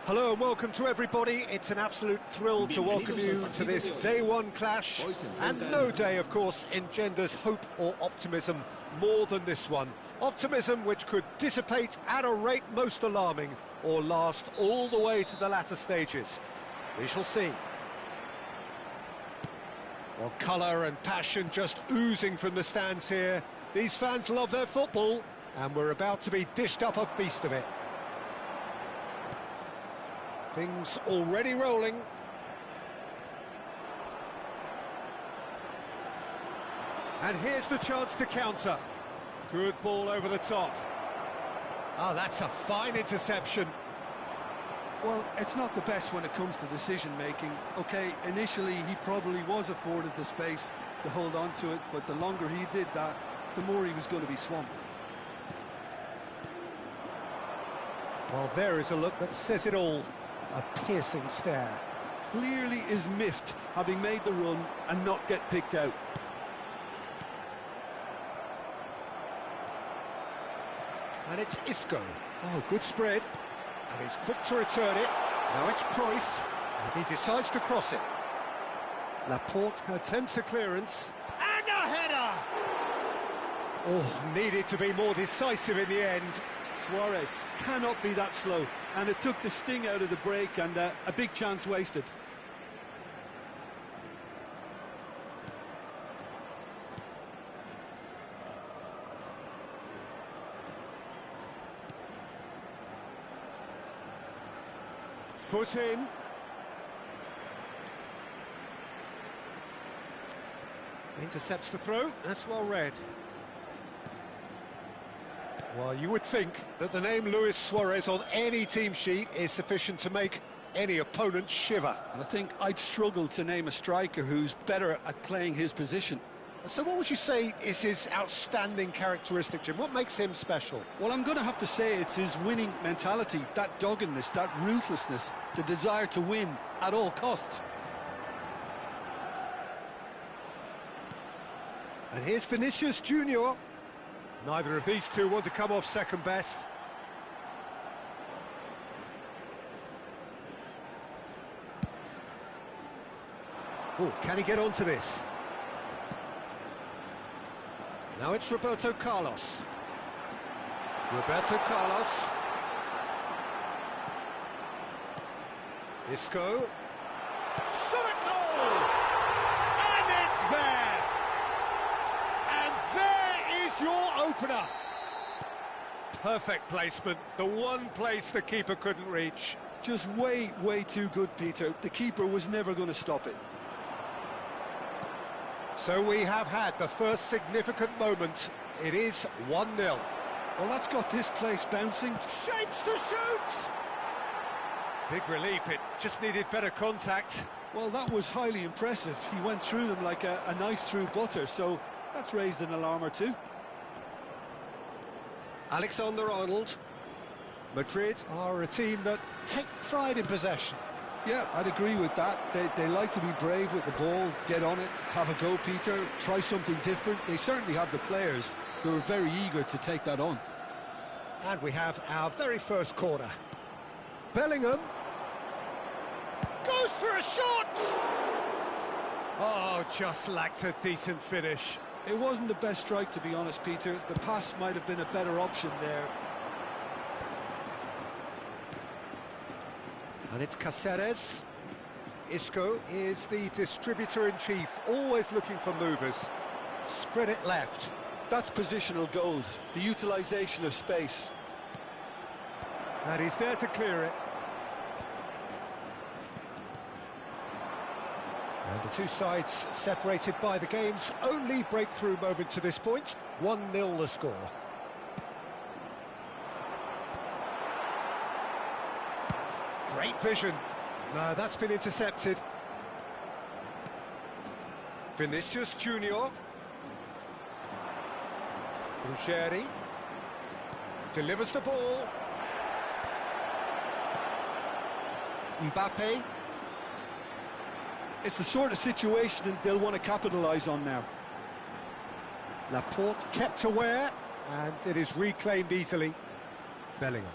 Hello and welcome to everybody. It's an absolute thrill to welcome you to this day one clash, and no day, of course, engenders hope or optimism more than this one. Optimism which could dissipate at a rate most alarming or last all the way to the latter stages. We shall see. Well, colour and passion just oozing from the stands here. These fans love their football, and we're about to be dished up a feast of it. Things already rolling. And here's the chance to counter. Good ball over the top. Oh, that's a fine interception. Well, it's not the best when it comes to decision-making. OK, initially he probably was afforded the space to hold on to it, but the longer he did that, the more he was going to be swamped. Well, there is a look that says it all. A piercing stare. Clearly is miffed, having made the run and not get picked out. And it's Isco. Oh, good spread. And he's quick to return it. Now it's Cruyff. And he decides to cross it. Laporte attempts a clearance. And a header! Oh, needed to be more decisive in the end. Suarez cannot be that slow. And it took the sting out of the break and a big chance wasted. Foot in. Intercepts the throw. That's well read. Well, you would think that the name Luis Suarez on any team sheet is sufficient to make any opponent shiver. And I think I'd struggle to name a striker who's better at playing his position. So what would you say is his outstanding characteristic, Jim? What makes him special? Well, I'm going to have to say it's his winning mentality, that doggedness, that ruthlessness, the desire to win at all costs. And here's Vinicius Junior. Neither of these two want to come off second best. Oh, can he get onto this? Now it's Roberto Carlos. Roberto Carlos. Isco. Shot at goal! And it's there! And there is your opener. Perfect placement, the one place the keeper couldn't reach. Just way, way too good, Peter. The keeper was never going to stop it. So we have had the first significant moment. It is 1-0. Well, that's got this place bouncing. Shapes to shoot! Big relief, it just needed better contact. Well, that was highly impressive. He went through them like a knife through butter, so that's raised an alarm or two. Alexander-Arnold. Madrid are a team that take pride in possession. Yeah, I'd agree with that. They like to be brave with the ball, get on it, have a go, Peter, try something different. They certainly have the players who are very eager to take that on. And we have our very first corner. Bellingham goes for a shot! Oh, just lacked a decent finish. It wasn't the best strike, to be honest, Peter. The pass might have been a better option there. And it's Cáceres. Isco is the distributor-in-chief, always looking for movers. Spread it left. That's positional gold, the utilisation of space. And he's there to clear it. And the two sides separated by the game's only breakthrough moment to this point. 1-0 the score. Great vision. No, that's been intercepted. Vinicius Junior. Ruggeri delivers the ball. Mbappe. It's the sort of situation that they'll want to capitalise on now. Laporte kept aware, and it is reclaimed easily. Bellingham.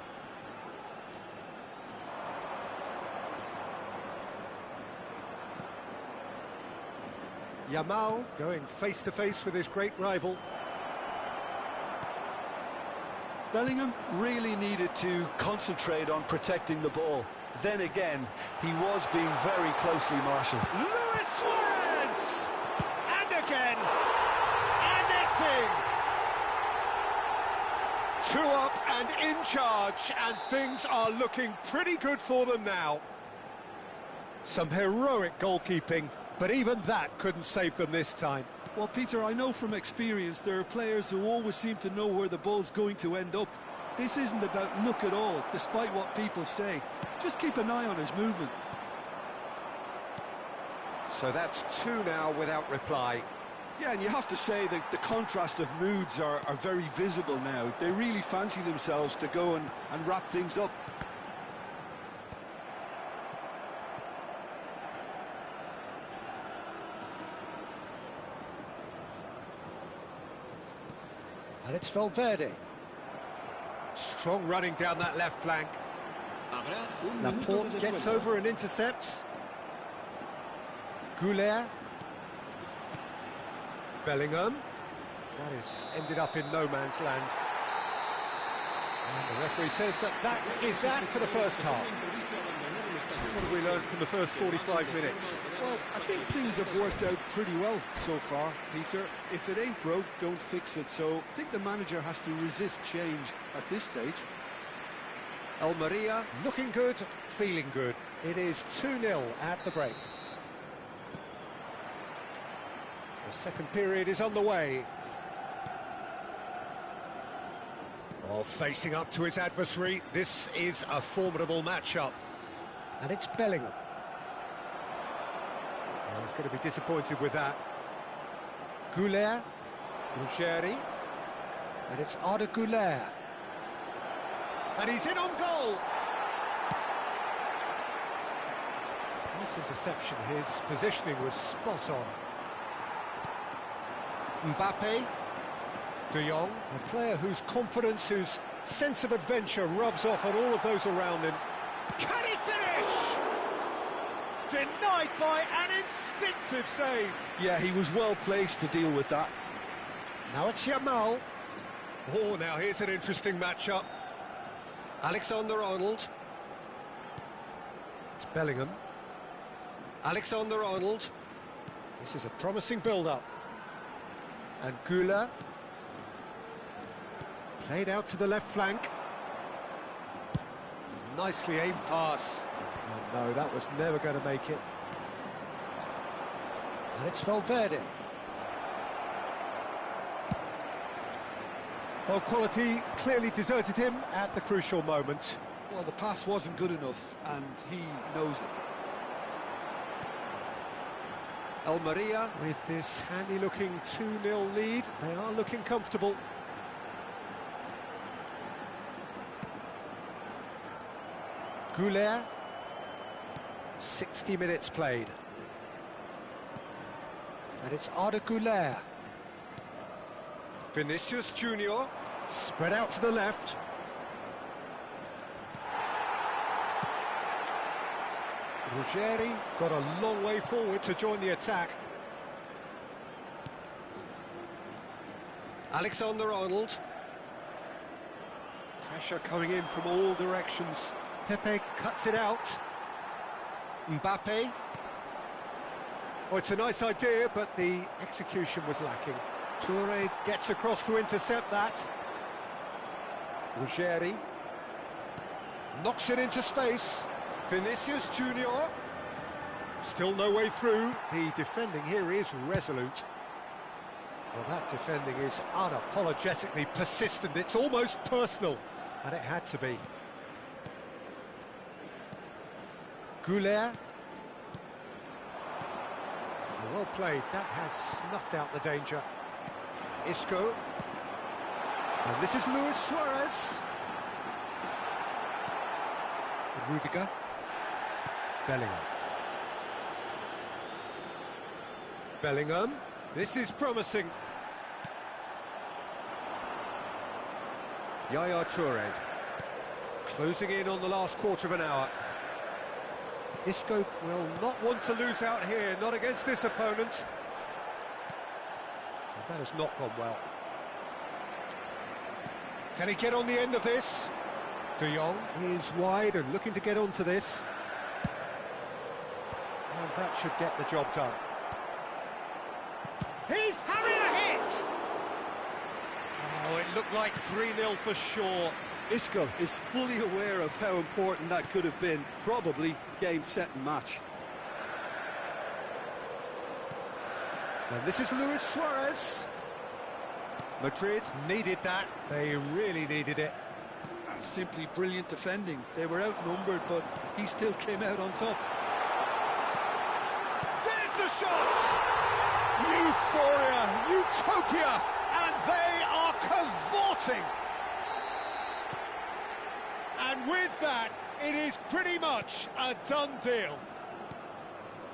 Yamal going face-to-face with his great rival. Bellingham really needed to concentrate on protecting the ball. Then again, he was being very closely marshalled. Luis Suarez! And again! And it's in! 2 up and in charge, and things are looking pretty good for them now. Some heroic goalkeeping, but even that couldn't save them this time. Well, Peter, I know from experience there are players who always seem to know where the ball's going to end up. This isn't about luck at all, despite what people say. Just keep an eye on his movement. So that's two now without reply. Yeah, and you have to say that the contrast of moods are very visible now. They really fancy themselves to go and wrap things up. And it's Valverde. Strong running down that left flank. Laporte gets over and intercepts. Goulet. Bellingham. That is ended up in no man's land. And the referee says that is that for the first half. What have we learned from the first 45 minutes? Well, I think things have worked out pretty well so far, Peter. If it ain't broke, don't fix it. So I think the manager has to resist change at this stage. Almeria looking good, feeling good. It is 2-0 at the break. The second period is on the way. Oh, facing up to his adversary, this is a formidable matchup. And it's Bellingham. Oh, he's going to be disappointed with that. Goulet, Ruggeri, and it's Arda Goulet. And he's in on goal! Nice interception, his positioning was spot on. Mbappe, De Jong, a player whose confidence, whose sense of adventure rubs off on all of those around him. Can he finish? Denied by an instinctive save. Yeah, he was well placed to deal with that. Now it's Yamal. Oh, now here's an interesting matchup. Alexander-Arnold. It's Bellingham. Alexander-Arnold. This is a promising build-up. And Goulet. Played out to the left flank. Nicely aimed pass. Oh, no, that was never going to make it. And it's Valverde. Well, quality clearly deserted him at the crucial moment. Well, the pass wasn't good enough, and he knows it. Almeria with this handy-looking 2-0 lead. They are looking comfortable. Goulet. 60 minutes played. And it's Arda Goulet. Vinicius Junior, spread out to the left. Ruggeri got a long way forward to join the attack. Alexander-Arnold. Pressure coming in from all directions. Pepe cuts it out. Mbappe. Oh, it's a nice idea, but the execution was lacking. Toure gets across to intercept that. Ruggeri knocks it into space. Vinicius Junior. Still no way through. The defending here is resolute. Well, that defending is unapologetically persistent. It's almost personal, and it had to be. Goulet. Well played. That has snuffed out the danger. Isco. And this is Luis Suarez. Rudiger. Bellingham. Bellingham. This is promising. Yaya Toure. Closing in on the last quarter of an hour. Isco will not want to lose out here, not against this opponent. That has not gone well. Can he get on the end of this? De Jong is wide and looking to get onto this. And that should get the job done. He's having a hit! Oh, it looked like 3-0 for sure. Isco is fully aware of how important that could have been. Probably game, set and match. And this is Luis Suarez. Madrid needed that. They really needed it. Simply brilliant defending. They were outnumbered, but he still came out on top. There's the shot! Euphoria, utopia, and they are cavorting. And with that, it is pretty much a done deal.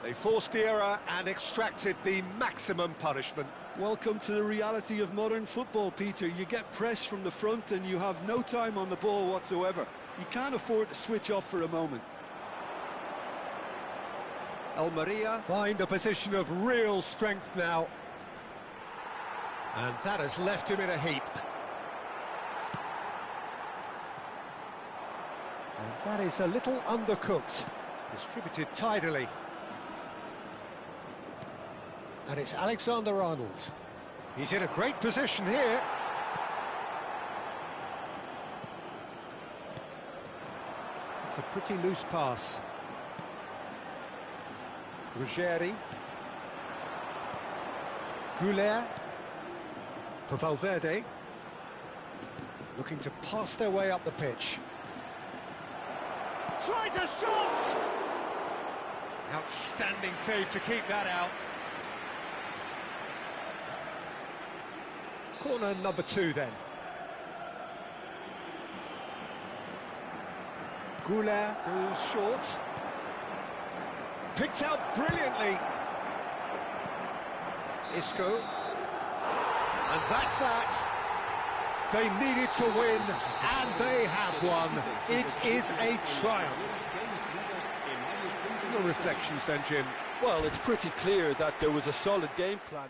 They forced the error and extracted the maximum punishment. Welcome to the reality of modern football, Peter. You get pressed from the front and you have no time on the ball whatsoever. You can't afford to switch off for a moment. Almeria find a position of real strength now. And that has left him in a heap. And that is a little undercooked. Distributed tidily. And it's Alexander-Arnold. He's in a great position here. It's a pretty loose pass. Ruggeri. Goulet. For Valverde. Looking to pass their way up the pitch. Tries a shot! Outstanding save to keep that out. Corner number 2 then. Goulet goes short. Picked out brilliantly. Isco. And that's that. They needed to win, and they have won. It is a triumph. Your reflections then, Jim? Well, it's pretty clear that there was a solid game plan.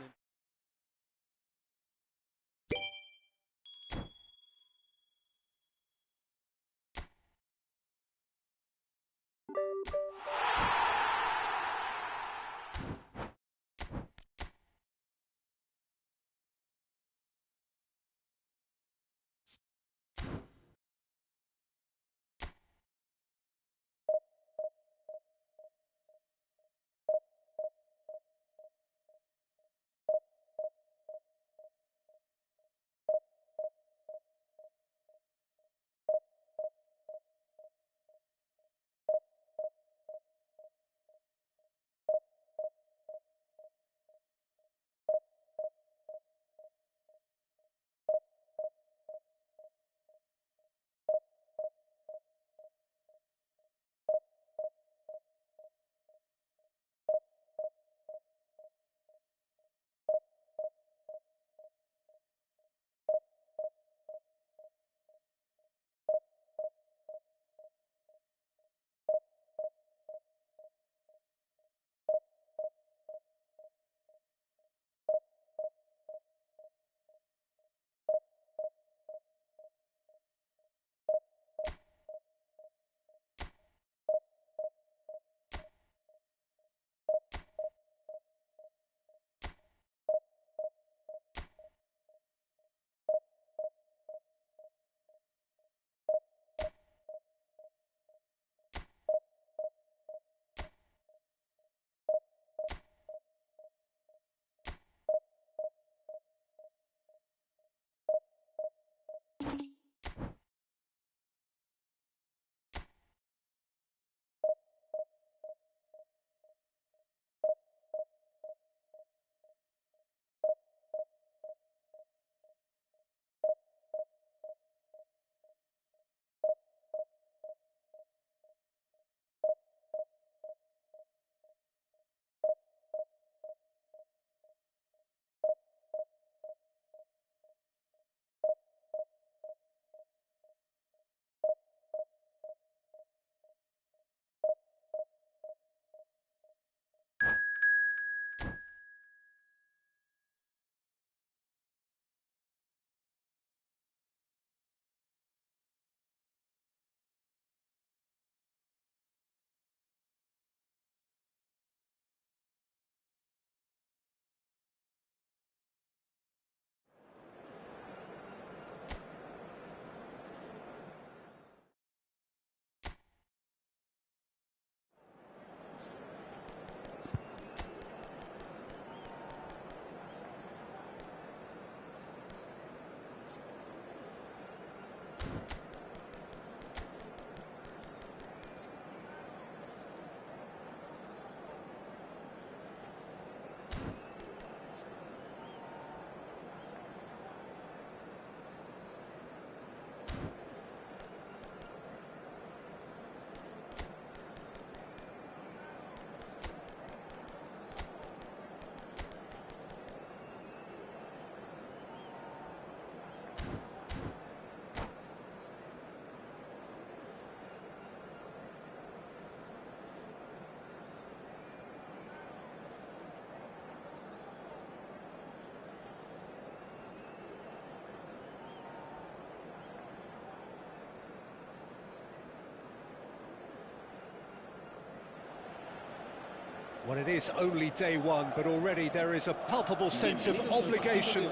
Well, it is only day one, but already there is a palpable sense of obligation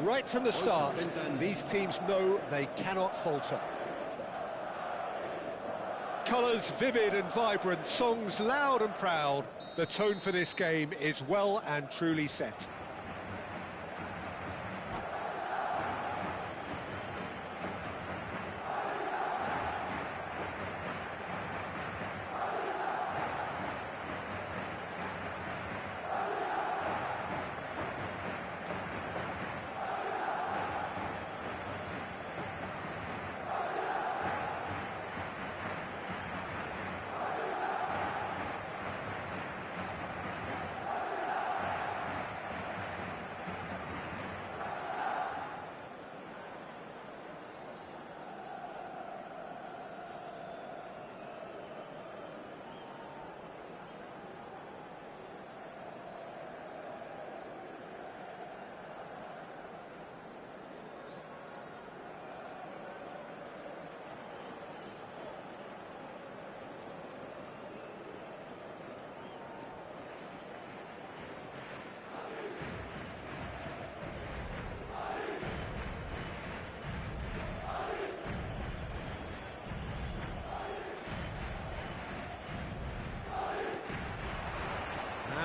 right from the start. These teams know they cannot falter. Colours vivid and vibrant, songs loud and proud. The tone for this game is well and truly set.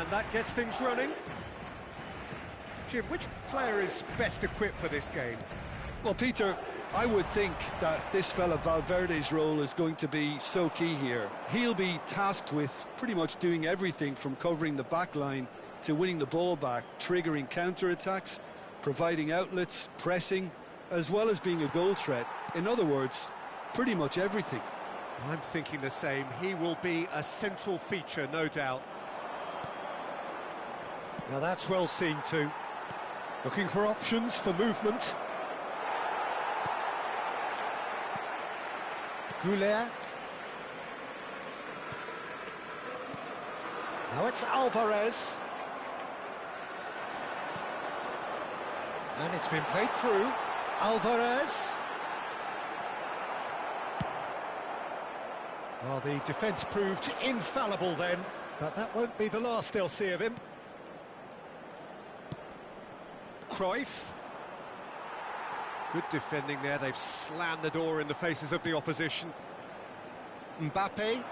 And that gets things running. Jim, which player is best equipped for this game? Well, Peter, I would think that this fella Valverde's role is going to be so key here. He'll be tasked with pretty much doing everything from covering the back line to winning the ball back, triggering counter-attacks, providing outlets, pressing, as well as being a goal threat. In other words, pretty much everything. I'm thinking the same. He will be a central feature, no doubt. Now that's well seen too. Looking for options for movement. Goulet. Now it's Alvarez. And it's been played through. Alvarez. Well, the defence proved infallible then, but that won't be the last they'll see of him. Cruyff. Good defending there, they've slammed the door in the faces of the opposition. Mbappe.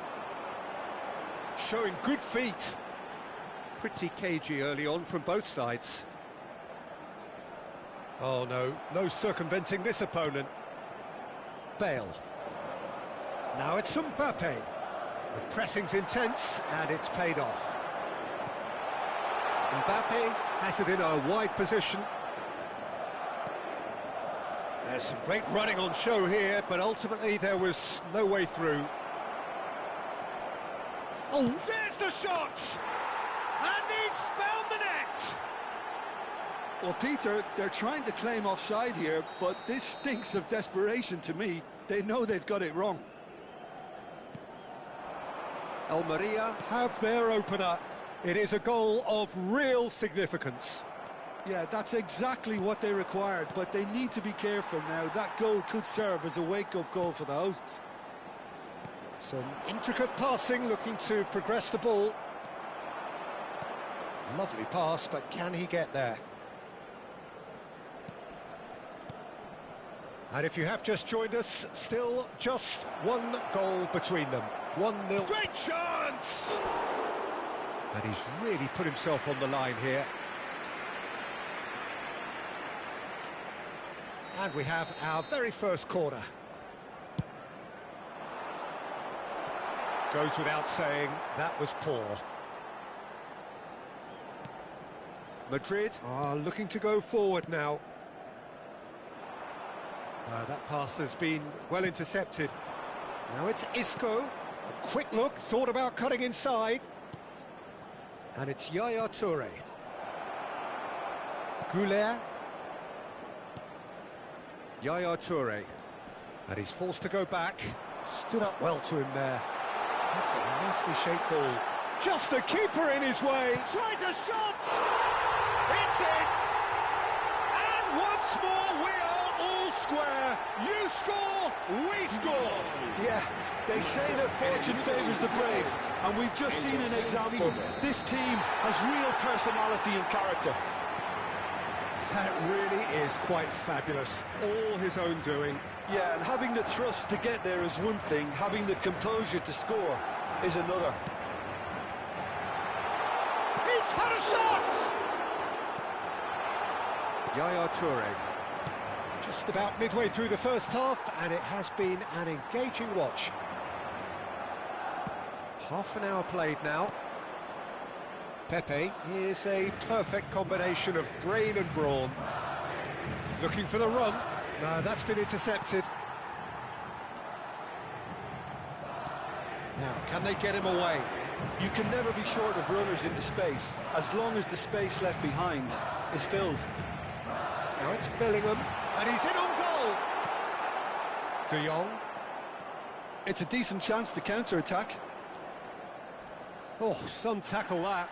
Showing good feet. Pretty cagey early on from both sides. Oh no, no circumventing this opponent. Bale. Now it's Mbappe. The pressing's intense and it's paid off. Mbappe has it in a wide position. There's some great running on show here, but ultimately there was no way through. Oh, there's the shot! And he's found the net! Well, Peter, they're trying to claim offside here, but this stinks of desperation to me. They know they've got it wrong. Almeria have their opener. It is a goal of real significance. Yeah, that's exactly what they required, but they need to be careful now. That goal could serve as a wake-up goal for the hosts. Some intricate passing, looking to progress the ball. Lovely pass, but can he get there? And if you have just joined us, still just one goal between them. 1-0. Great chance! And he's really put himself on the line here. And we have our very first corner. Goes without saying, that was poor. Madrid are looking to go forward now. That pass has been well intercepted. Now it's Isco. A quick look, thought about cutting inside. And it's Yaya Toure. Goulet. Yaya Toure. And he's forced to go back. Stood up well to him there. That's a nicely shaped ball. Just the keeper in his way. Tries a shot! It's in! And once more we are all square. You score, we score. Yeah, they say that fortune favours the brave, and we've just seen an example. This team has real personality and character. That really is quite fabulous. All his own doing. Yeah, and having the thrust to get there is one thing, having the composure to score is another. He's had a shot! Yaya Toure. Just about midway through the first half, and it has been an engaging watch. Half an hour played now. Pepe is a perfect combination of brain and brawn. Looking for the run. No, that's been intercepted. Now, can they get him away? You can never be short of runners into space, as long as the space left behind is filled. Now it's Bellingham, and he's in on goal! De Jong. It's a decent chance to counter-attack. Oh, some tackle that.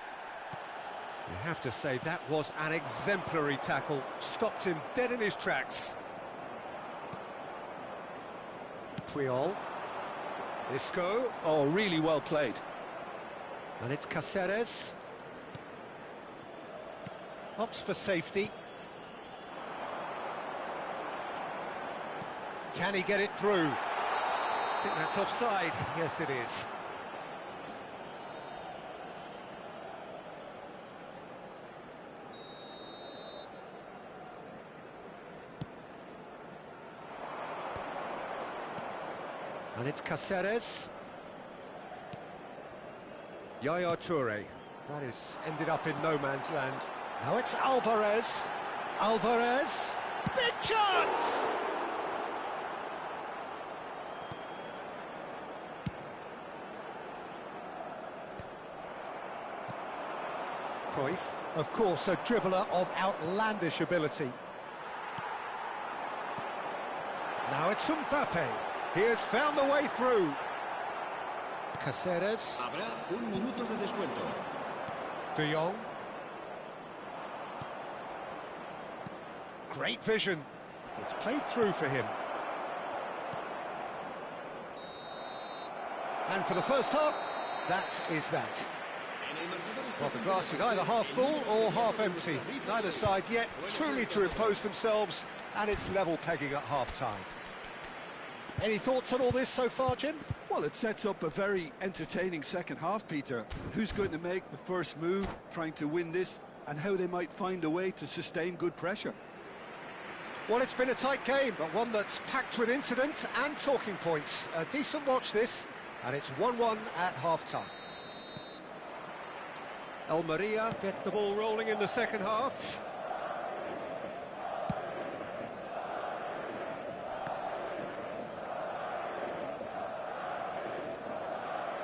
You have to say that was an exemplary tackle. Stopped him dead in his tracks. Puyol. Isco. Oh, really well played. And it's Cáceres. Opts for safety. Can he get it through? I think that's offside. Yes, it is. And it's Cáceres. Yaya Toure. That is ended up in no man's land. Now it's Alvarez. Alvarez. Big chance! Cruyff, of course, a dribbler of outlandish ability. Now it's Mbappe. He has found the way through. Cáceres. Habrá un minuto de descuento. De Jong. Great vision. It's played through for him. And for the first half, that is that. Well, the glass is either half full or half empty. Neither side yet truly to impose themselves, and it's level pegging at half-time. Any thoughts on all this so far, Jim? Well, it sets up a very entertaining second half, Peter. Who's going to make the first move, trying to win this, and how they might find a way to sustain good pressure. Well, it's been a tight game, but one that's packed with incident and talking points. A decent watch this, and it's 1-1 at half-time. Almeria get the ball rolling in the second half.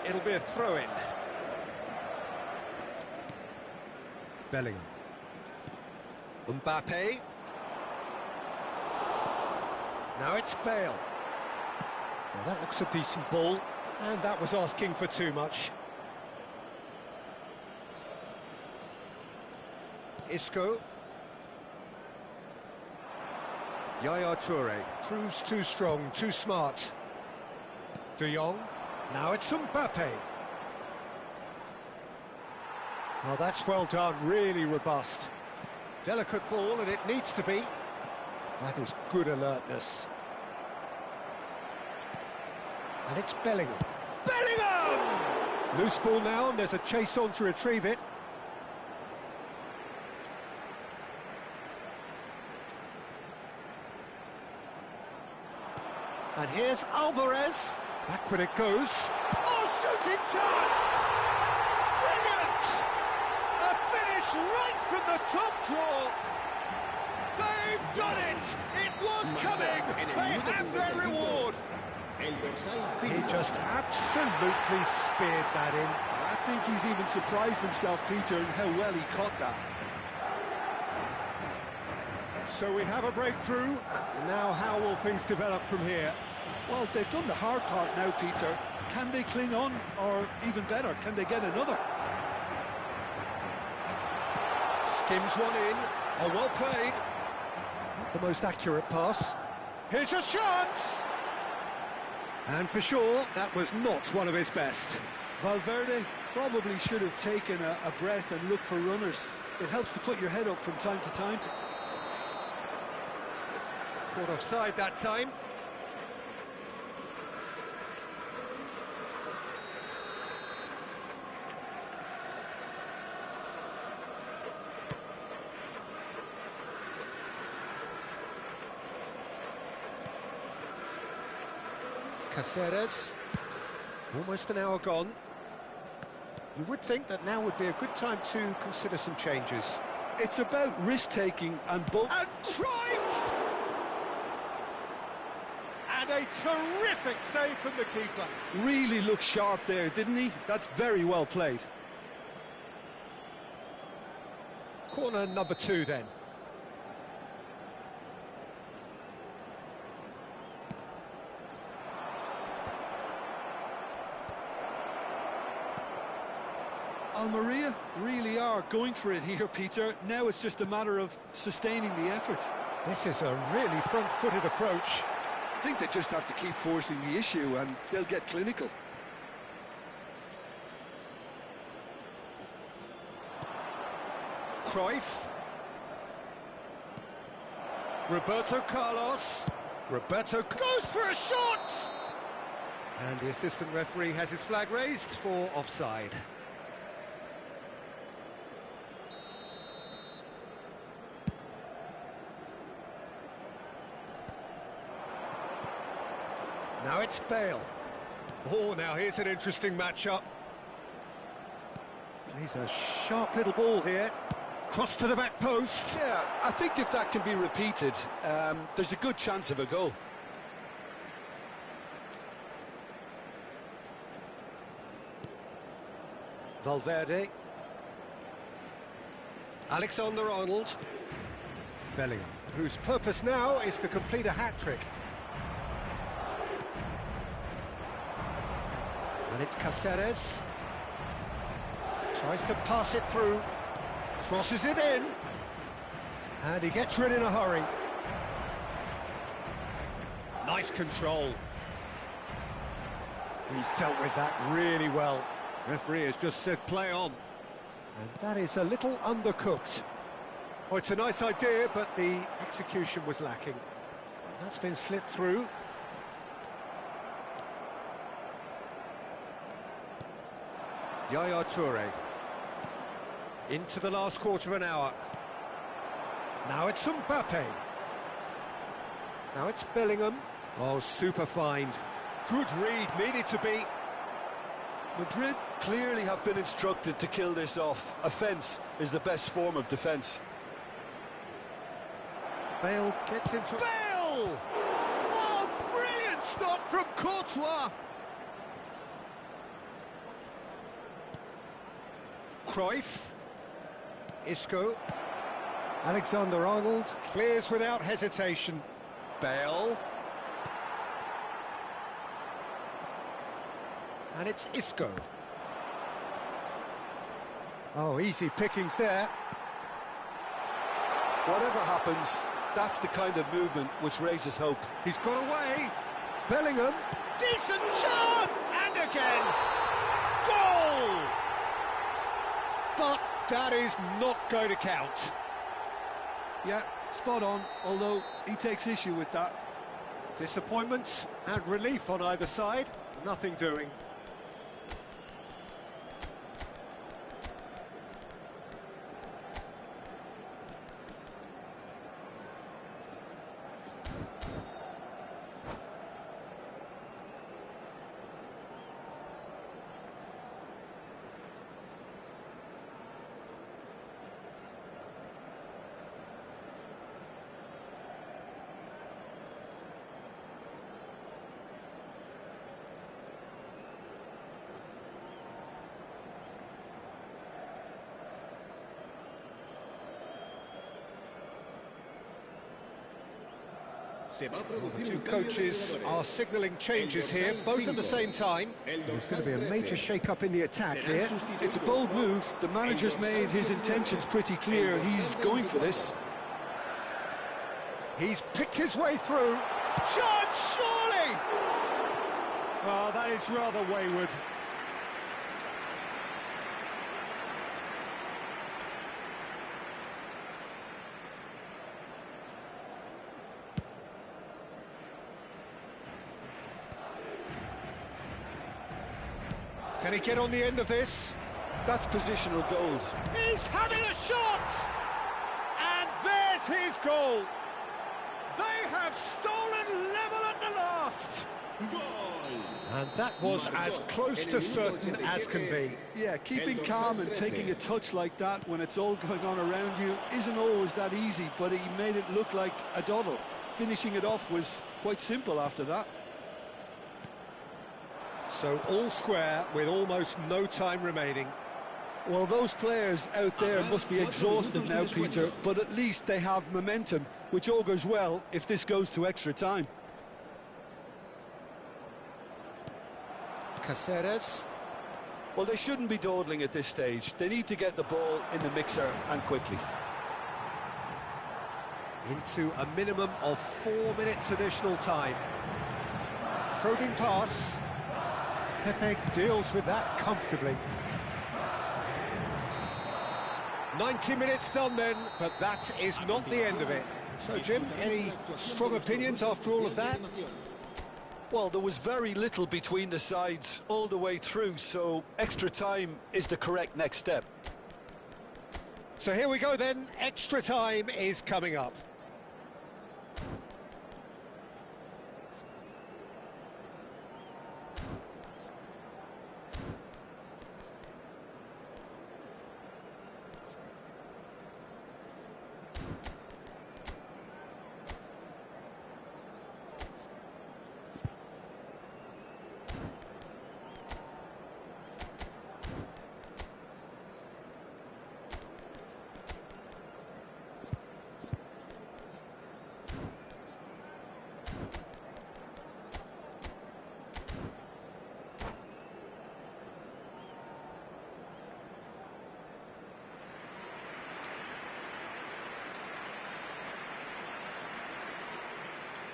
It'll be a throw-in. Bellingham. Mbappe. Now it's Bale. Now that looks a decent ball, and that was asking for too much. Isco. Yaya Toure proves too strong, too smart. De Jong. Now it's Mbappe. Oh, that's well done, really robust. Delicate ball, and it needs to be. That is good alertness. And it's Bellingham. Bellingham! Loose ball now, and there's a chase on to retrieve it. And here's Alvarez. Back when it goes. Oh, shooting chance! Brilliant! A finish right from the top draw. They've done it! It was coming! They have their reward! He just absolutely speared that in. I think he's even surprised himself, Peter, in how well he caught that. So we have a breakthrough. Now how will things develop from here? Well, they've done the hard part now, Peter. Can they cling on, or even better, can they get another? Skims one in. Oh, well played. Not the most accurate pass. Here's a chance! And for sure, that was not one of his best. Valverde probably should have taken a breath and looked for runners. It helps to put your head up from time to time. Caught offside that time. Caceres, almost an hour gone. You would think that now would be a good time to consider some changes. It's about risk-taking and both... And Cruyff! And a terrific save from the keeper. Really looked sharp there, didn't he? That's very well played. Corner number 2 then. Almeria really are going for it here, Peter. Now it's just a matter of sustaining the effort. This is a really front-footed approach. I think they just have to keep forcing the issue and they'll get clinical. Cruyff. Roberto Carlos. Roberto goes for a shot! And the assistant referee has his flag raised for offside. Now it's Bale. Oh, now here's an interesting matchup. He's a sharp little ball here. Cross to the back post. Yeah, I think if that can be repeated, there's a good chance of a goal. Valverde. Alexander-Arnold. Bellingham, whose purpose now is to complete a hat-trick. And it's Caceres. Tries to pass it through. Crosses it in. And he gets rid in a hurry. Nice control. He's dealt with that really well. Referee has just said play on. And that is a little undercooked. Oh, it's a nice idea, but the execution was lacking. That's been slipped through. Yaya Toure. Into the last quarter of an hour. Now it's Mbappe. Now it's Bellingham. Oh, super find. Good read, needed to be. Madrid clearly have been instructed to kill this off. Offence is the best form of defence. Bale gets into... Bale! Oh, brilliant stop from Courtois! Cruyff. Isco. Alexander-Arnold clears without hesitation. Bale. And it's Isco. Oh, easy pickings there. Whatever happens, that's the kind of movement which raises hope. He's got away. Bellingham. Decent chance! And again. Goal! But that is not going to count. Yeah, spot on, although he takes issue with that. Disappointment and relief on either side. Nothing doing. The two coaches are signalling changes here, both at the same time. There's going to be a major shake-up in the attack here. It's a bold move. The manager's made his intentions pretty clear. He's going for this. He's picked his way through. Chance, surely! Well, that is rather wayward. Can he get on the end of this? That's positional goals. He's having a shot! And there's his goal! They have stolen level at the last! And that was as close to certain as can be. Yeah, keeping calm and taking a touch like that when it's all going on around you isn't always that easy, but he made it look like a doddle. Finishing it off was quite simple after that. So all square with almost no time remaining. Well, those players out there must be exhausted now, Peter, but at least they have momentum, which augurs well if this goes to extra time. Caceres. Well, they shouldn't be dawdling at this stage. They need to get the ball in the mixer and quickly. Into a minimum of 4 minutes additional time. Probing pass. Pepe deals with that comfortably. 90 minutes done then, but that is not the end of it. So, Jim, any strong opinions after all of that? Well, there was very little between the sides all the way through, so extra time is the correct next step. So here we go then, extra time is coming up.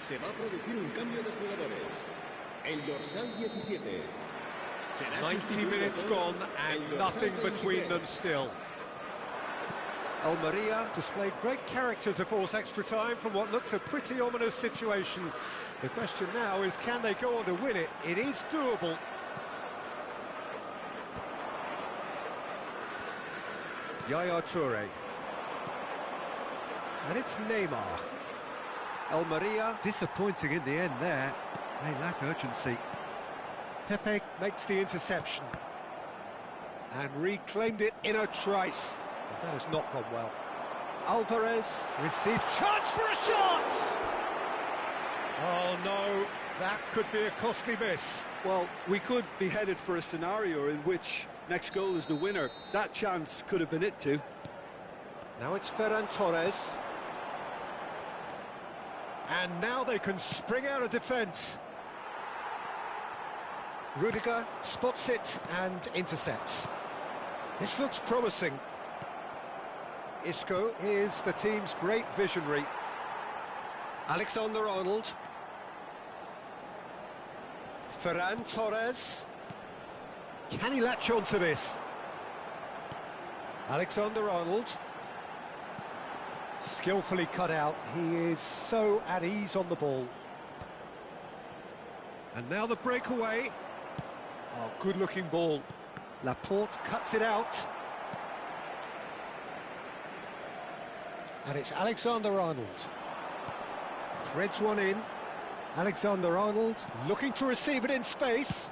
Se va a producir un cambio de jugadores. El dorsal 17. 90 minutes gone and nothing between them still. Almeria displayed great character to force extra time from what looked a pretty ominous situation. The question now is, can they go on to win it? It is doable. Yaya Toure. And it's Neymar. Almeria disappointing in the end there. They lack urgency. Pepe makes the interception. And reclaimed it in a trice. But that has not gone well. Alvarez receives chance for a shot! Oh no, that could be a costly miss. Well, we could be headed for a scenario in which next goal is the winner. That chance could have been it too. Now it's Ferran Torres. And now they can spring out of defence. Rudiger spots it and intercepts. This looks promising. Isco is the team's great visionary. Alexander-Arnold. Ferran Torres. Can he latch on to this? Alexander-Arnold. Skillfully cut out. He is so at ease on the ball. And now the breakaway. Oh, good-looking ball. Laporte cuts it out. And it's Alexander-Arnold. Threads one in. Alexander-Arnold looking to receive it in space.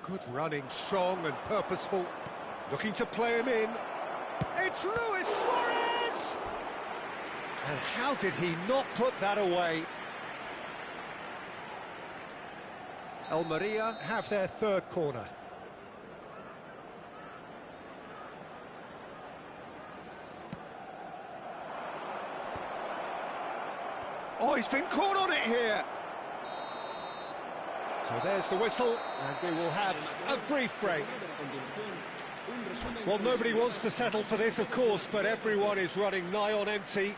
Good running, strong and purposeful. Looking to play him in. It's Luis Suarez! And how did he not put that away? Almeria have their third corner. Oh, he's been caught on it here. So there's the whistle, and we will have a brief break. Well, nobody wants to settle for this, of course, but everyone is running nigh on empty.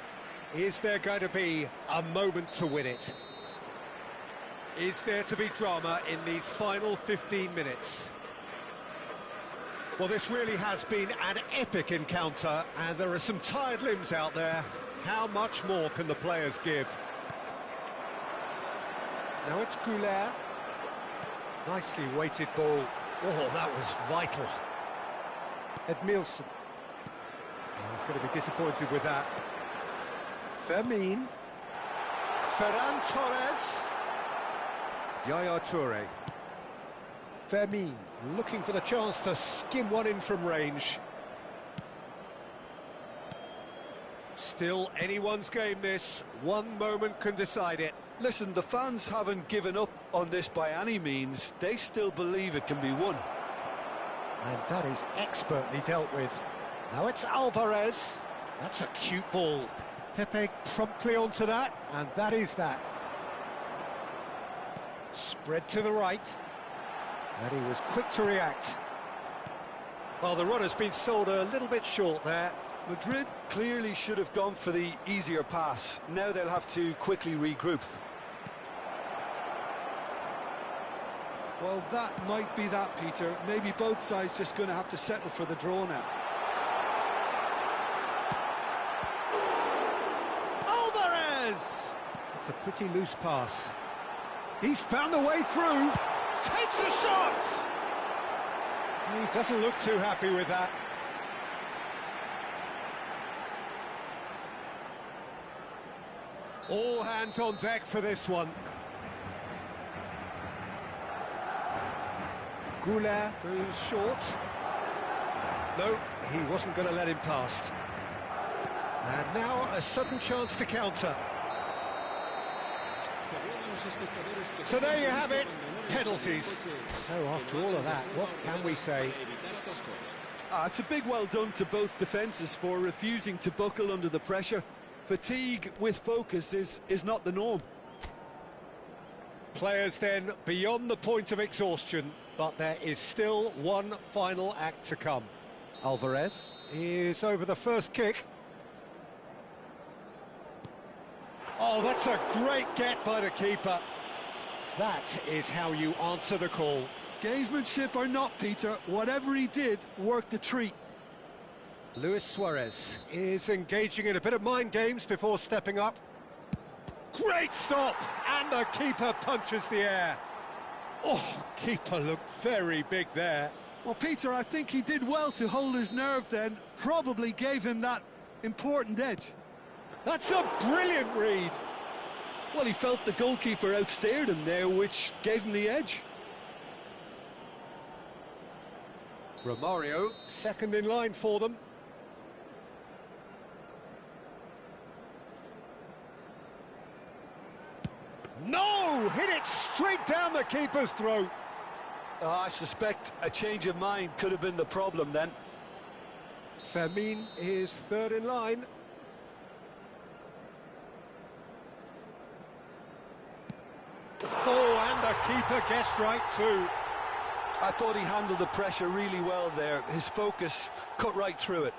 Is there going to be a moment to win it? Is there to be drama in these final 15 minutes? Well, this really has been an epic encounter, and there are some tired limbs out there. How much more can the players give? Now it's Goulet. Nicely weighted ball. Oh, that was vital. Edmilson. He's going to be disappointed with that. Fermin. Ferran Torres. Yaya Toure. Fermin looking for the chance to skim one in from range. Still anyone's game this. One moment can decide it. Listen, the fans haven't given up on this by any means. They still believe it can be won. And that is expertly dealt with. Now it's Alvarez. That's a cute ball. Pepe promptly onto that, and that is that. Spread to the right. And he was quick to react. Well, the run has been sold a little bit short there. Madrid clearly should have gone for the easier pass. Now they'll have to quickly regroup. Well, that might be that, Peter. Maybe both sides just going to have to settle for the draw now. Alvarez! It's a pretty loose pass. He's found a way through. Takes a shot! He doesn't look too happy with that. All hands on deck for this one. Goulet goes short. No, he wasn't going to let him past. And now a sudden chance to counter. So there you have it, penalties. So after all of that, what can we say? It's a big well done to both defences for refusing to buckle under the pressure. Fatigue with focus is not the norm. Players then beyond the point of exhaustion, but there is still one final act to come. Alvarez is over the first kick. Oh, that's a great get by the keeper. That is how you answer the call. Gamesmanship or not, Peter, whatever he did worked a treat. Luis Suarez is engaging in a bit of mind games before stepping up. Great stop! And the keeper punches the air. Oh, keeper looked very big there. Well, Peter, I think he did well to hold his nerve then. Probably gave him that important edge. That's a brilliant read. Well, he felt the goalkeeper outstared him there, which gave him the edge. Romario, second in line for them. No! Hit it straight down the keeper's throat. I suspect a change of mind could have been the problem then. Fermin is third in line. Oh, and the keeper guessed right too. I thought he handled the pressure really well there. His focus cut right through it.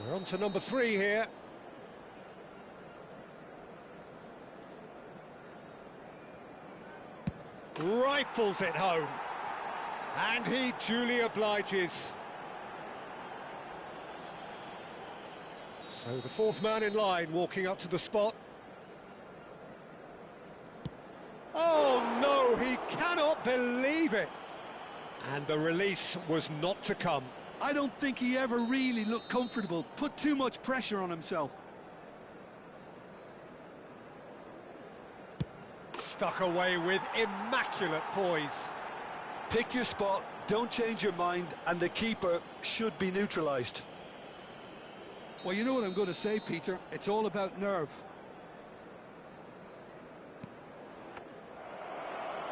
We're on to number 3 here. Rifles it home. And he duly obliges. So the fourth man in line walking up to the spot. Oh no, he cannot believe it. And the release was not to come. I don't think he ever really looked comfortable, put too much pressure on himself. Stuck away with immaculate poise. Pick your spot, don't change your mind, and the keeper should be neutralised. Well, you know what I'm going to say, Peter. It's all about nerve.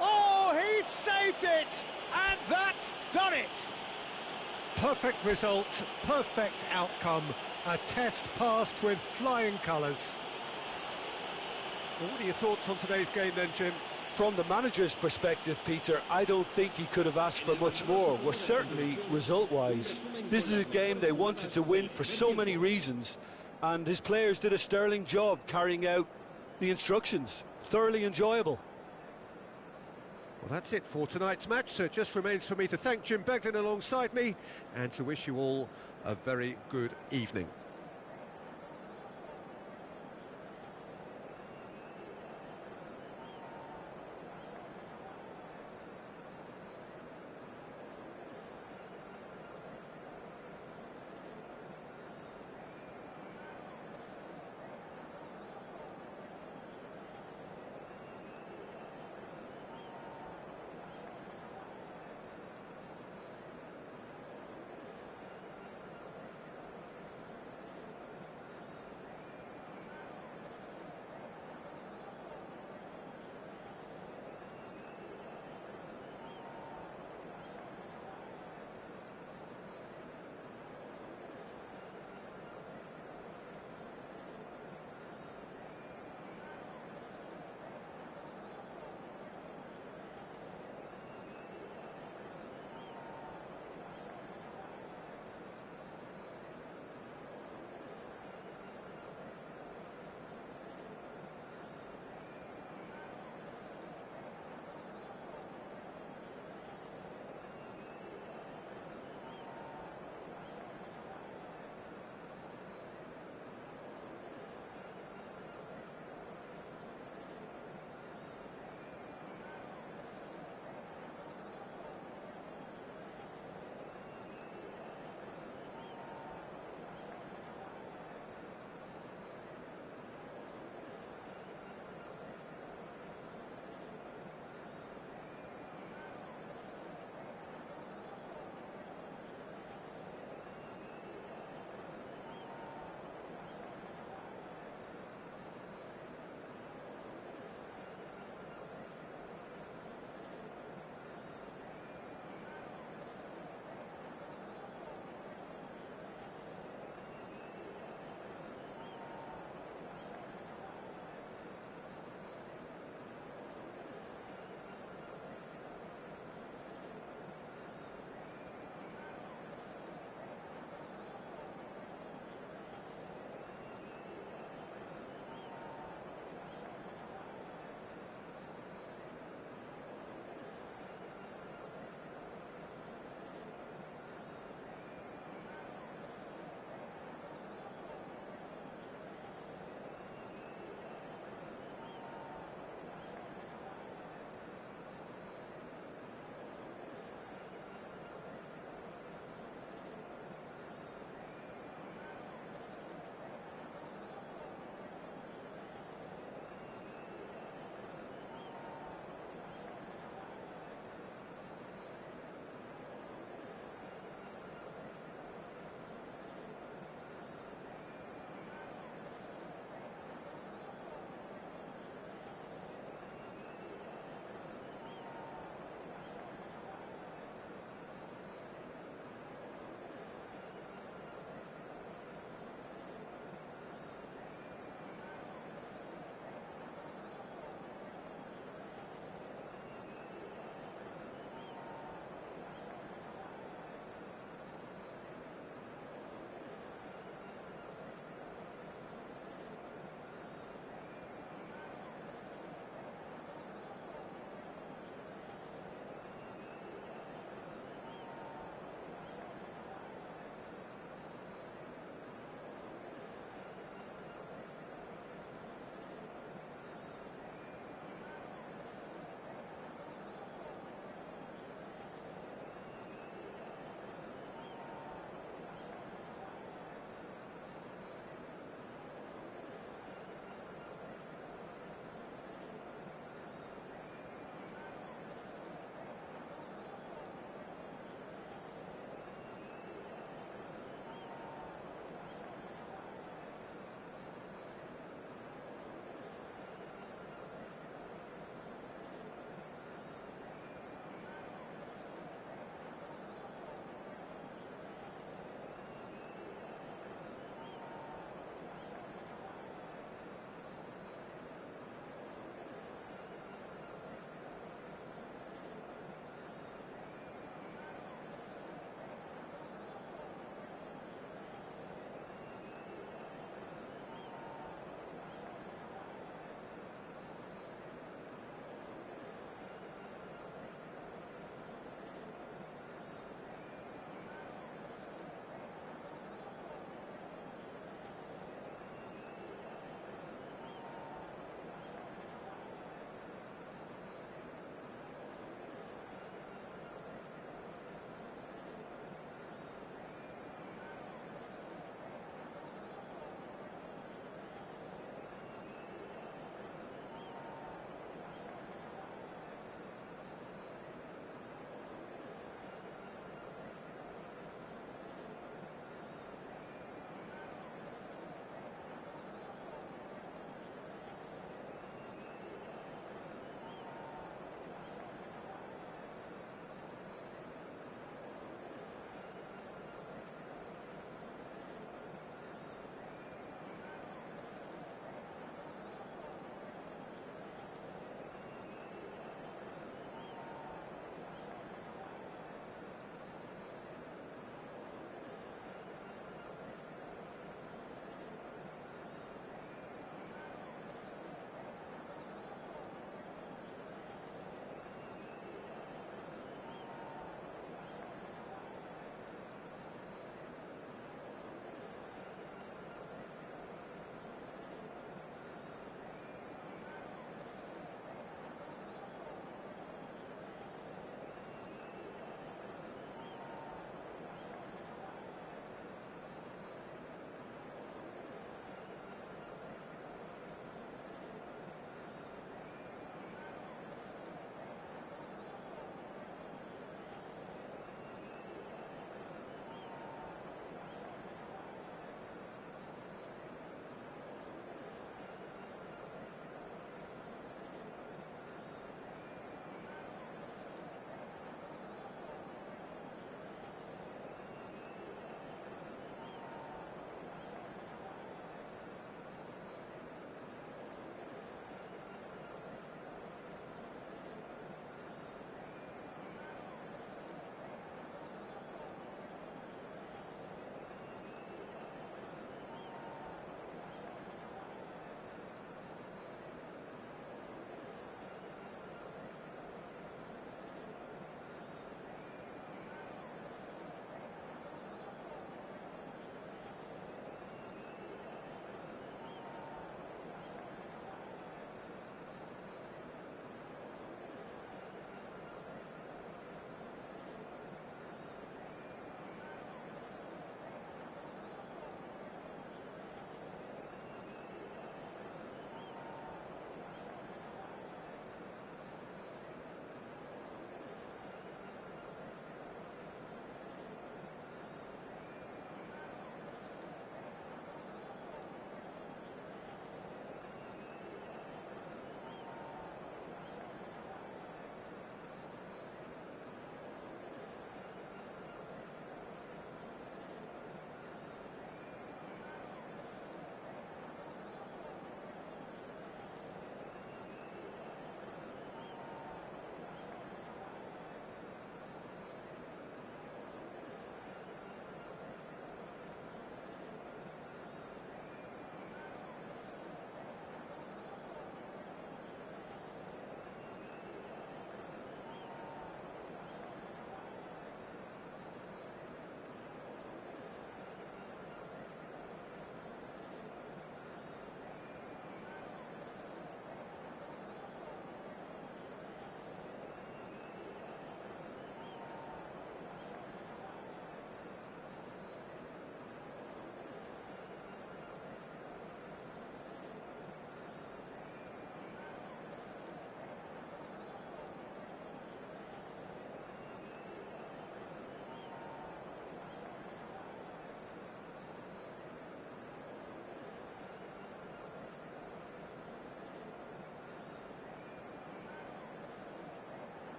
Oh, he saved it! And that's done it! Perfect result, perfect outcome. A test passed with flying colours. Well, what are your thoughts on today's game then, Jim? From the manager's perspective, Peter, I don't think he could have asked for much more. Well, certainly result-wise. This is a game they wanted to win for so many reasons, and his players did a sterling job carrying out the instructions. Thoroughly enjoyable. Well, that's it for tonight's match, so it just remains for me to thank Jim Beglin alongside me and to wish you all a very good evening.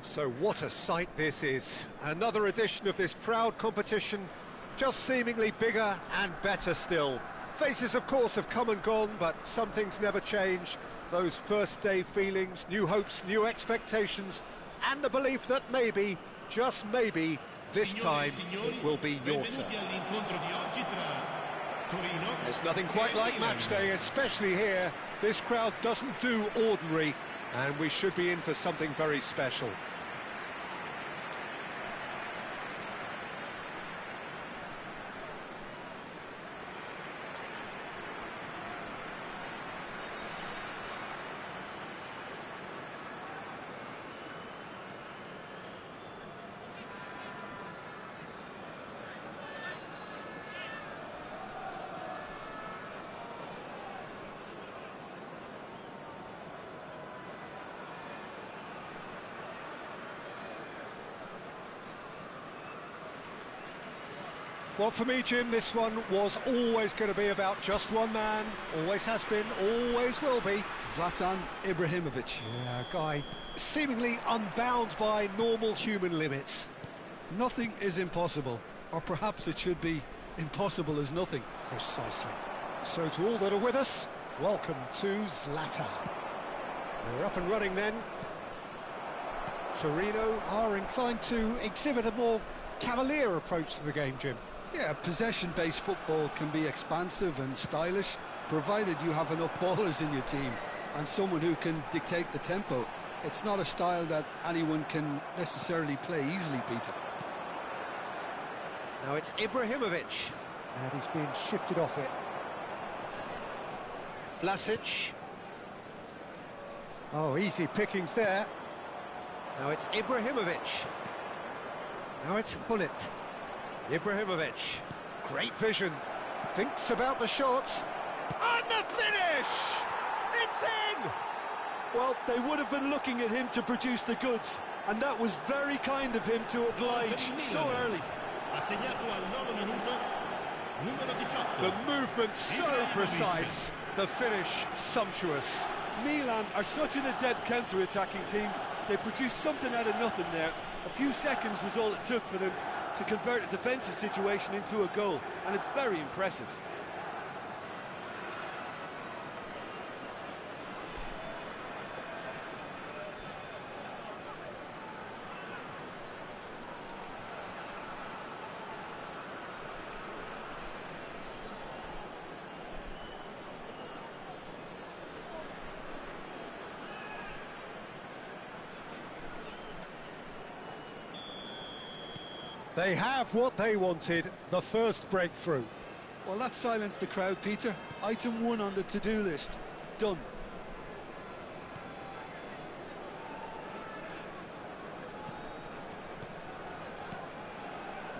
So what a sight this is. Another edition of this proud competition, just seemingly bigger and better still. Faces, of course, have come and gone, but some things never change. Those first day feelings, new hopes, new expectations, and the belief that maybe, just maybe, this time it will be your turn. There's nothing quite like match day, especially here. This crowd doesn't do ordinary, and we should be in for something very special. Well, for me, Jim, this one was always going to be about just one man. Always has been, always will be. Zlatan Ibrahimovic. Yeah, a guy seemingly unbound by normal human limits. Nothing is impossible, or perhaps it should be impossible as nothing. Precisely. So to all that are with us, welcome to Zlatan. We're up and running then. Torino are inclined to exhibit a more cavalier approach to the game, Jim. Yeah, possession-based football can be expansive and stylish, provided you have enough ballers in your team and someone who can dictate the tempo. It's not a style that anyone can necessarily play easily, Peter. Now it's Ibrahimovic, and he's being shifted off it. Vlasic. Oh, easy pickings there. Now it's Ibrahimovic. Now it's Hullet. Ibrahimovic. Great vision. Thinks about the shot. And the finish! It's in! Well, they would have been looking at him to produce the goods, and that was very kind of him to oblige so early. The movement so precise, the finish sumptuous. Milan are such an adept counter-attacking team. They produced something out of nothing there. A few seconds was all it took for them to convert a defensive situation into a goal, and it's very impressive. They have what they wanted, the first breakthrough. Well, that silenced the crowd, Peter. Item 1 on the to-do list. Done.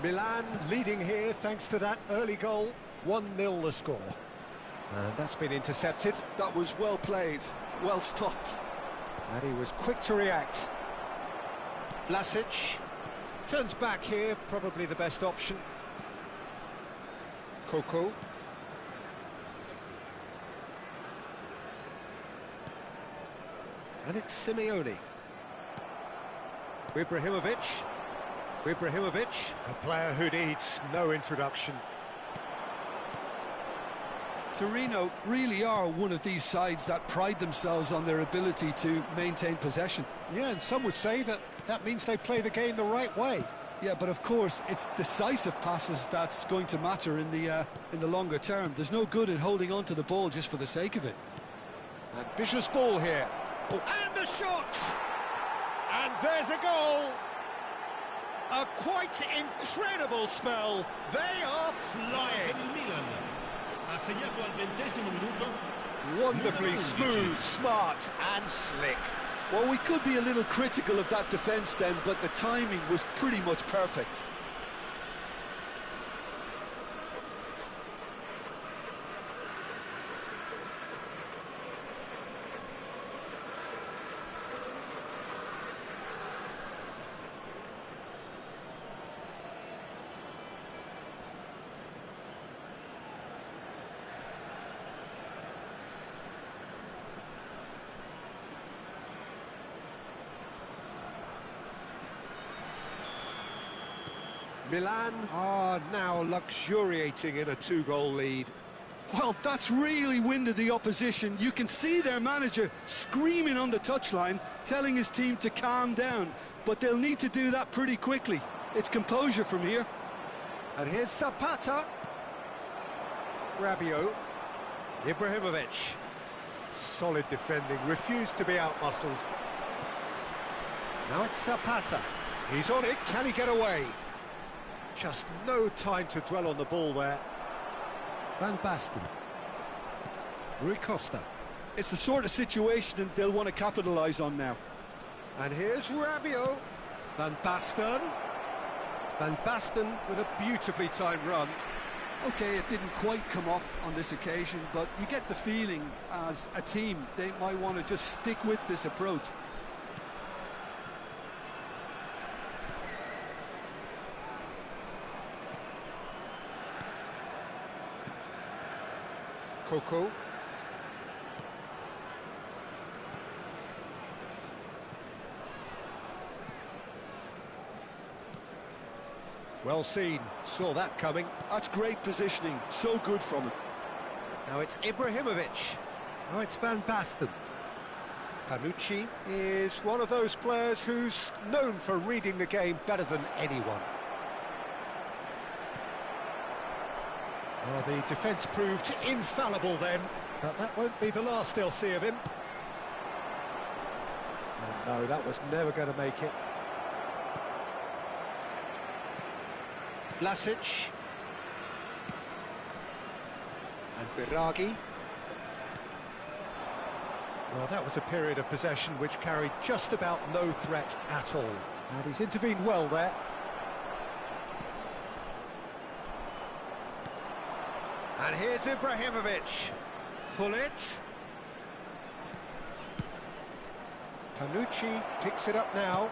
Milan leading here thanks to that early goal. 1-0 the score. And that's been intercepted. That was well played, well stopped. And he was quick to react. Vlasic turns back here, probably the best option. Coco. And it's Simeone. Ibrahimovic. Ibrahimovic, a player who needs no introduction. Torino really are one of these sides that pride themselves on their ability to maintain possession. Yeah, and some would say that means they play the game the right way. Yeah, but of course, it's decisive passes that's going to matter in the longer term. There's no good in holding on to the ball just for the sake of it. Ambitious ball here. Oh, and the shot! And there's a goal! A quite incredible spell. They are flying. Wonderfully smooth, smart and slick. Well, we could be a little critical of that defence then, but the timing was pretty much perfect. Milan are now luxuriating in a 2-goal lead. Well, that's really winded the opposition. You can see their manager screaming on the touchline, telling his team to calm down, but they'll need to do that pretty quickly. It's composure from here. And here's Zapata. Rabiot. Ibrahimovic. Solid defending, refused to be outmuscled. Now it's Zapata. He's on it, can he get away? Just no time to dwell on the ball there. Van Basten. Rui Costa. It's the sort of situation that they'll want to capitalise on now. And here's Rabiot. Van Basten. Van Basten with a beautifully timed run. OK, it didn't quite come off on this occasion, but you get the feeling as a team they might want to just stick with this approach. Coco. Well seen, saw that coming. That's great positioning, so good from him. Now it's Ibrahimovic. Now it's Van Basten. Panucci is one of those players who's known for reading the game better than anyone. Well, the defence proved infallible then, but that won't be the last they'll see of him. And no, that was never going to make it. Vlasic. And Biragi. Well, that was a period of possession which carried just about no threat at all. And he's intervened well there. And here's Ibrahimovic. Hullet. Panucci picks it up now.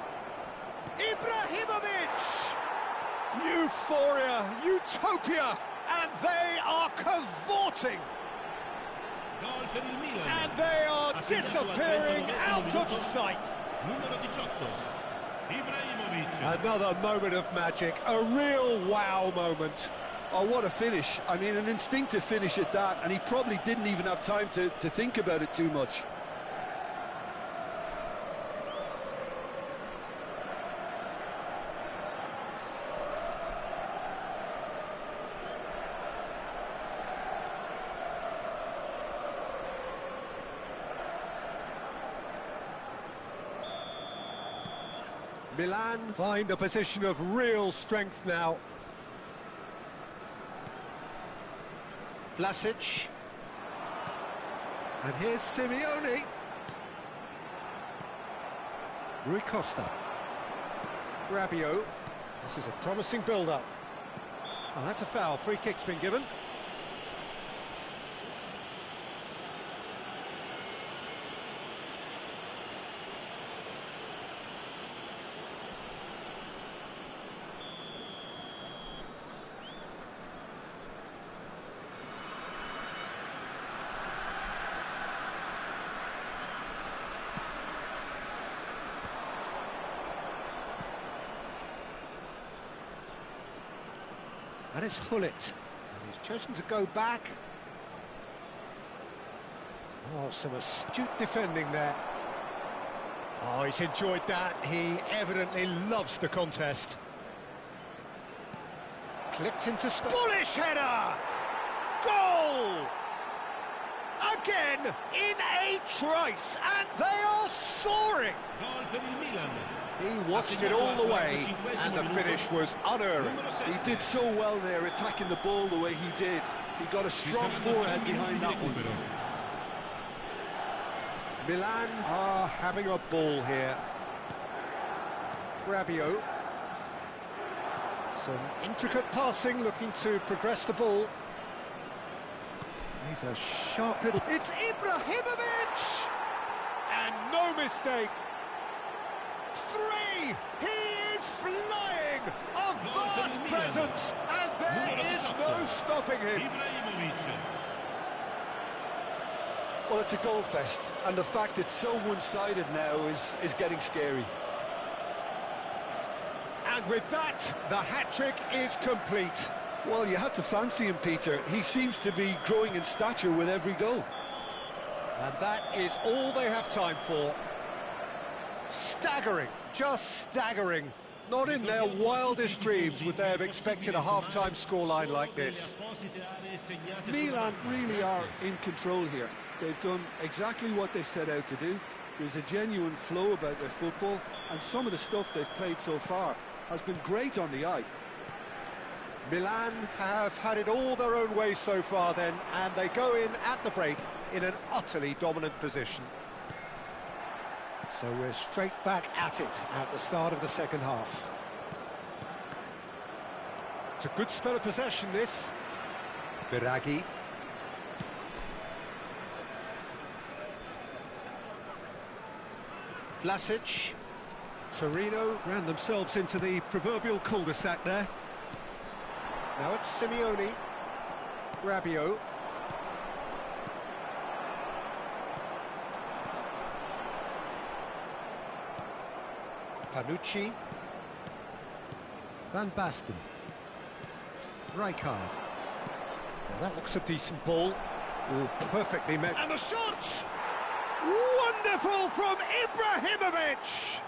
Ibrahimovic! Euphoria, utopia, and they are cavorting. And they are disappearing out of sight. Another moment of magic, a real wow moment. Oh, what a finish. I mean, an instinctive finish at that, and he probably didn't even have time to think about it too much. Milan find a position of real strength now. Vlasic. And here's Simeone. Rui Costa. Rabiot. This is a promising build-up. Oh, that's a foul. Free kick's been given. And it's Hullet. And he's chosen to go back. Oh, some astute defending there. Oh, he's enjoyed that. He evidently loves the contest. Clipped into space. Bullish header! Goal! Again, in a trice, and they are soaring. He watched it all the way, and the finish was unerring. He did so well there, attacking the ball the way he did. He got a strong forehand behind that one. Milan are having a ball here. Rabiot. Some intricate passing, looking to progress the ball. He's a sharp little... It's Ibrahimovic! And no mistake. 3! He is flying! A vast presence, and there is no stopping him. Well, it's a goal fest, and the fact it's so one-sided now is getting scary. And with that, the hat-trick is complete. Well, you had to fancy him, Peter. He seems to be growing in stature with every goal. And that is all they have time for. Staggering, just staggering. Not in their wildest dreams would they have expected a half-time scoreline like this. Milan really are in control here. They've done exactly what they set out to do. There's a genuine flow about their football, and some of the stuff they've played so far has been great on the eye. Milan have had it all their own way so far then, and they go in at the break in an utterly dominant position. So we're straight back at it at the start of the second half. It's a good spell of possession, this. Biragi. Vlasic. Torino ran themselves into the proverbial cul-de-sac there. Now it's Simeone. Rabiot. Panucci. Van Basten. Rijkaard. Now that looks a decent ball. Oh, perfectly met. And the shot! Wonderful from Ibrahimovic!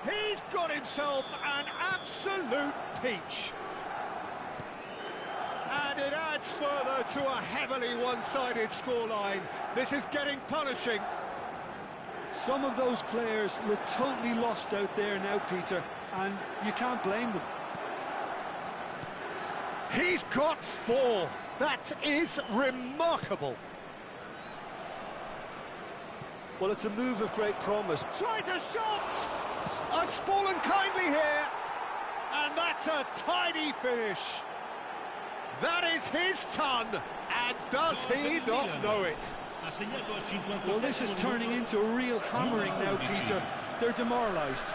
He's got himself an absolute peach. And it adds further to a heavily one-sided scoreline. This is getting punishing. Some of those players look totally lost out there now, Peter, and you can't blame them. He's got 4. That is remarkable. Well, it's a move of great promise. Tries a shot! It's fallen kindly here. And that's a tidy finish. That is his ton. And does he not know it? Well, this is turning into a real hammering now, Peter. They're demoralised.